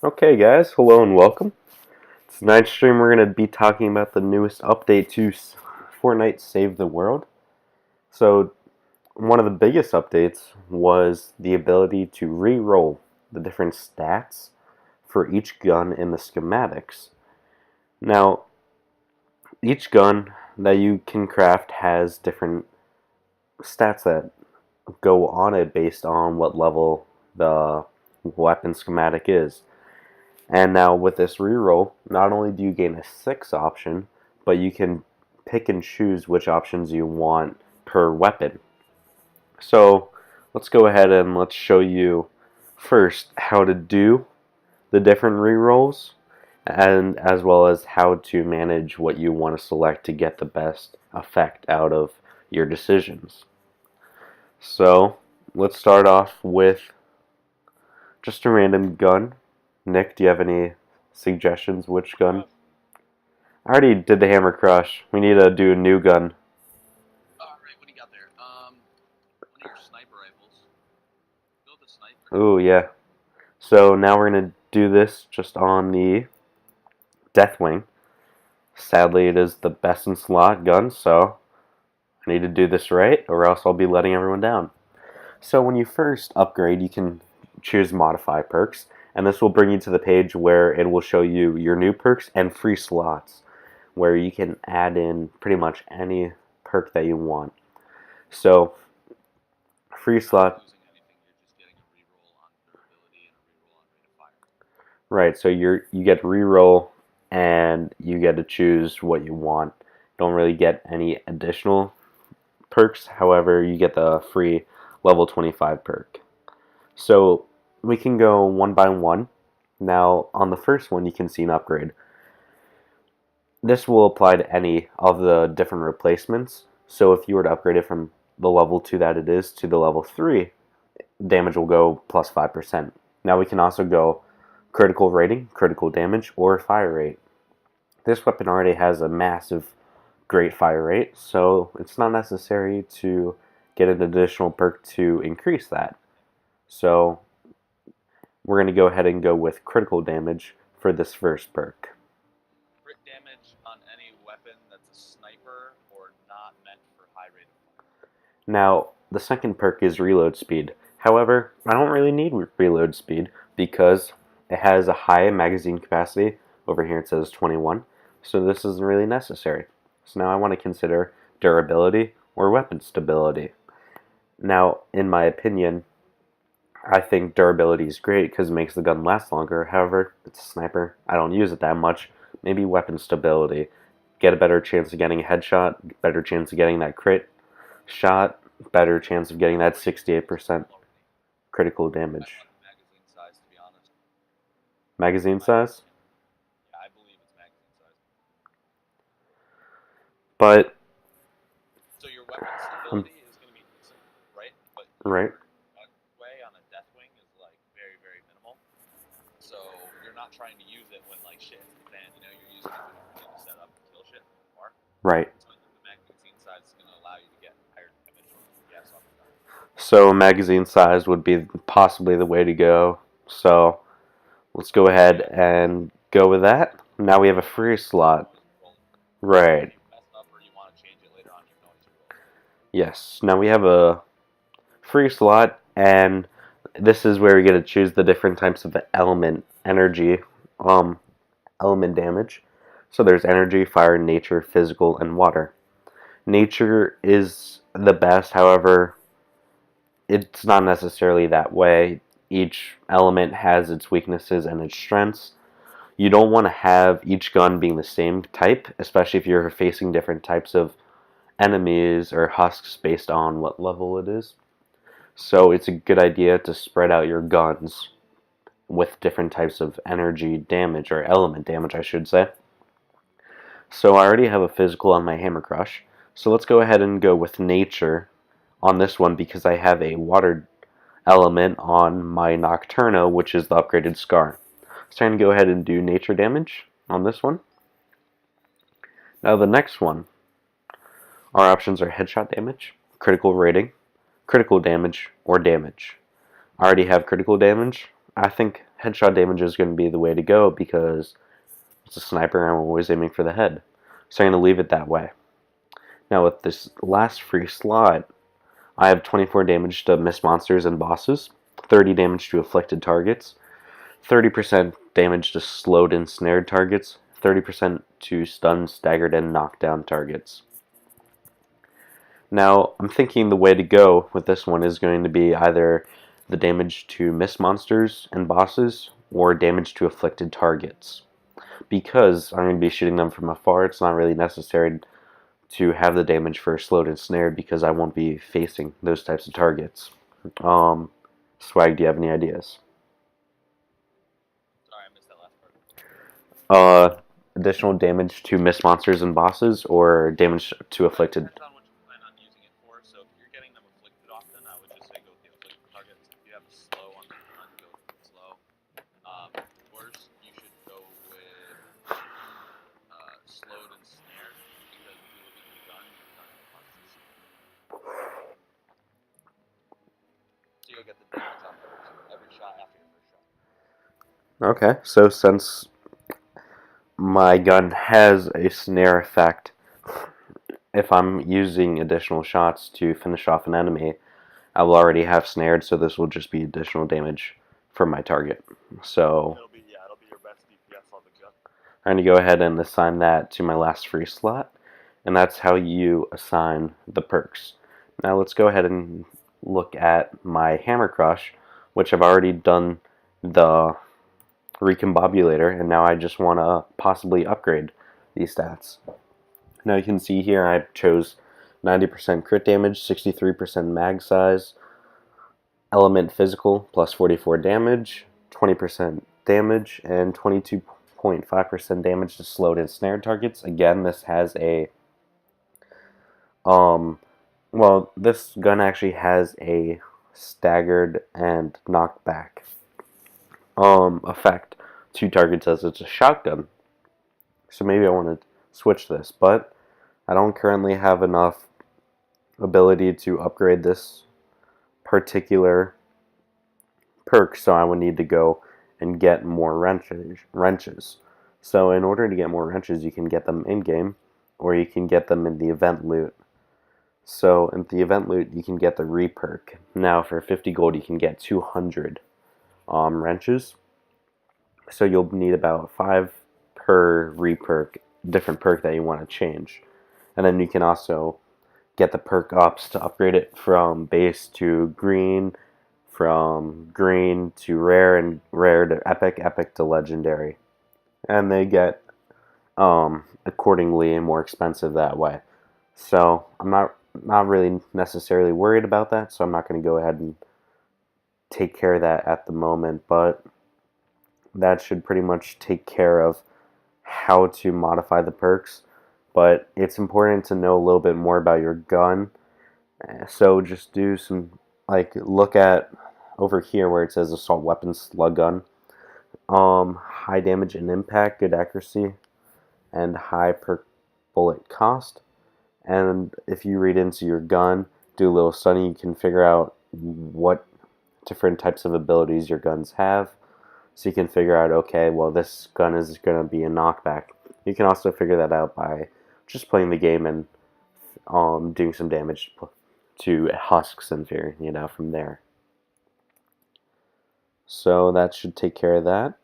Okay, guys, hello and welcome. Tonight's stream, we're going to be talking about the newest update to Fortnite Save the World. So, one of the biggest updates was the ability to re-roll the different stats for each gun in the schematics. Now, each gun that you can craft has different stats that go on it based on what level the weapon schematic is. And now with this reroll, not only do you gain a 6 option, but you can pick and choose which options you want per weapon. So let's go ahead and let's show you first how to do the different rerolls, and as well as how to manage what you want to select to get the best effect out of your decisions. So let's start off with just a random gun. Nick, do you have any suggestions which gun? I already did the hammer crush. We need to do a new gun. Alright, what do you got there? One of your sniper rifles. Build a sniper. Ooh, yeah. So now we're going to do this just on the Deathwing. Sadly, it is the best in slot gun, so I need to do this right, or else I'll be letting everyone down. So when you first upgrade, you can choose Modify Perks, and this will bring you to the page where it will show you your new perks and free slots, where you can add in pretty much any perk that you want. So, free slot. Right, so you get reroll and you get to choose what you want. Don't really get any additional perks, however, you get the free level 25 perk. So we can go one by one. Now on the first one you can see an upgrade. This will apply to any of the different replacements. So if you were to upgrade it from the level 2 that it is to the level 3, damage will go plus 5%. Now we can also go critical rating, critical damage, or fire rate. This weapon already has a massive great fire rate, so it's not necessary to get an additional perk to increase that. So we're going to go ahead and go with critical damage for this first perk. Crit damage on any weapon that's a sniper or not meant for high rate of fire. Now, the second perk is reload speed. However, I don't really need reload speed because it has a high magazine capacity. Over here it says 21, so this isn't really necessary. So now I want to consider durability or weapon stability. Now, in my opinion, I think durability is great because it makes the gun last longer. However, it's a sniper. I don't use it that much. Maybe weapon stability. Get a better chance of getting a headshot, better chance of getting that crit shot, better chance of getting that 68% critical damage. Magazine size, to be honest. Magazine size? Yeah, I believe it's magazine size. But so your weapon stability is going to be decent, right? But right. way on a Deathwing is like very, very minimal. So you're not trying to use it when like shit hits the fan. You know, you're using it when you need to set up and kill shit more. Right. So the magazine size is going to allow you to get higher damage. Yes, on the gun. So magazine size would be possibly the way to go. So let's go ahead and go with that. Now we have a free slot. Right. Yes. Now we have a free slot, and this is where we get to choose the different types of element energy, element damage. So there's energy, fire, nature, physical, and water. Nature is the best, however, it's not necessarily that way. Each element has its weaknesses and its strengths. You don't want to have each gun being the same type, especially if you're facing different types of enemies or husks based on what level it is. So it's a good idea to spread out your guns with different types of energy damage, or element damage I should say. So I already have a physical on my Hammer Crush, so let's go ahead and go with nature on this one because I have a water element on my Nocturno, which is the upgraded Scar. So I'm going to go ahead and do nature damage on this one. Now the next one, our options are headshot damage, critical rating, critical damage, or damage. I already have critical damage I think headshot damage is going to be the way to go because it's a sniper and I'm always aiming for the head. So I'm going to leave it that way. Now with this last free slot, I have 24 damage to miss monsters and bosses, 30 damage to afflicted targets, 30% damage to slowed and snared targets, 30% to stunned, staggered, and knockdown targets. Now, I'm thinking the way to go with this one is going to be either the damage to miss monsters and bosses or damage to afflicted targets. Because I'm going to be shooting them from afar, it's not really necessary to have the damage for slowed and snared because I won't be facing those types of targets. Swag, do you have any ideas? Sorry, I missed that last part. Additional damage to miss monsters and bosses or damage to afflicted. Depends on what you plan on using it for. So if you're getting them afflicted often, I would just say go with the afflicted targets. If you have slow on the gun, go with the slow. Worse, you should go with slowed and snared because if you look at your gun costs. So you'll get the damage off every shot after your first shot. Okay, so since my gun has a snare effect, if I'm using additional shots to finish off an enemy, I will already have snared, so this will just be additional damage from my target. So It'll be your best DPS on the gun. I'm going to go ahead and assign that to my last free slot, and that's how you assign the perks. Now let's go ahead and look at my Hammer Crush, which I've already done the Recombobulator, and now I just want to possibly upgrade these stats. Now you can see here I chose 90% crit damage, 63% mag size, element physical plus 44 damage, 20% damage, and 22.5% damage to slowed and snared targets. Again, this has a well, this gun actually has a staggered and knockback effect to targets as it's a shotgun. So maybe I want to switch this, but I don't currently have enough ability to upgrade this particular perk, so I would need to go and get more wrenches. So in order to get more wrenches, you can get them in-game, or you can get them in the event loot. So in the event loot, you can get the re-perk. Now for 50 gold, you can get 200 wrenches. So you'll need about 5 per re-perk, different perk that you want to change. And then you can also get the perk ups to upgrade it from base to green, from green to rare, and rare to epic, epic to legendary. And they get accordingly more expensive that way. So I'm not really necessarily worried about that, so I'm not going to go ahead and take care of that at the moment, but that should pretty much take care of how to modify the perks. But it's important to know a little bit more about your gun. So just do some, look at over here where it says assault weapon slug gun. High damage and impact, good accuracy, and high per bullet cost. And if you read into your gun, do a little study, you can figure out what different types of abilities your guns have. So you can figure out, okay, well, this gun is going to be a knockback. You can also figure that out by just playing the game and doing some damage to husks and fear, from there. So that should take care of that.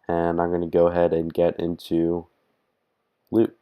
And I'm going to go ahead and get into loot.